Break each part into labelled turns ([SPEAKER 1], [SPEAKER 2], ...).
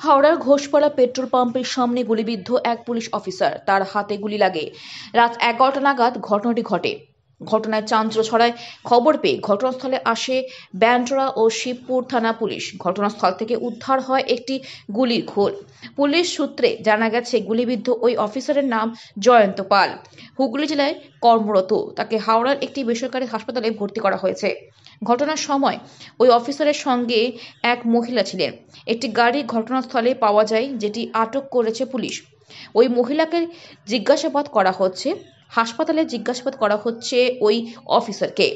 [SPEAKER 1] হাওড়ার ঘোষপাড়া পেট্রোল পাম্পের সামনে গুলিবিদ্ধ এক পুলিশ অফিসার, তার হাতে গুলি লাগে। রাত 11টা নাগাদ ঘটনাটি ঘটে। ঘটনায় চাঞ্চল্য ছড়ায়। খবর পেয়ে ঘটনাস্থলে আসে ব্যান্ডরা ও শিবপুর থানা পুলিশ। ঘটনাস্থল থেকে উদ্ধার হয় একটি গুলির খোল। পুলিশ সূত্রে জানা গেছে, গুলিবিদ্ধ ওই অফিসারের নাম জয়ন্ত পাল। হুগলি জেলায় কর্মরত। তাকে হাওড়ার একটি বেসরকারি হাসপাতালে ভর্তি করা হয়েছে। ঘটনার সময় ওই অফিসারের সঙ্গে এক মহিলা ছিলেন। একটি গাড়ি ঘটনাস্থলে পাওয়া যায়, যেটি আটক করেছে পুলিশ। ওই মহিলাকে জিজ্ঞাসাবাদ করা হচ্ছে। হাসপাতালে জিজ্ঞাসাবাদ করা হচ্ছে ওই অফিসারকে।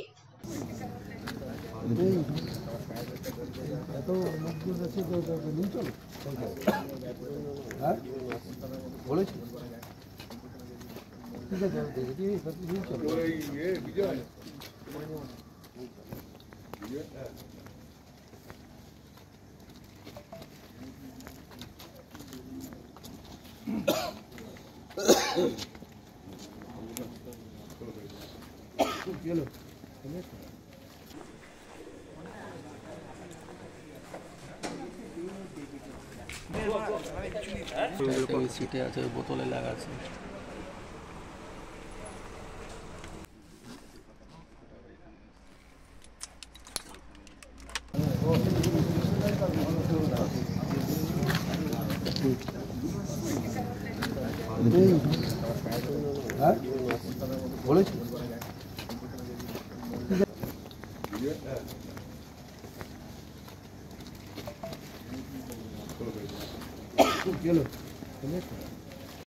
[SPEAKER 2] সিটে আছে, বোতলে লাগা আছে।
[SPEAKER 3] বলেছি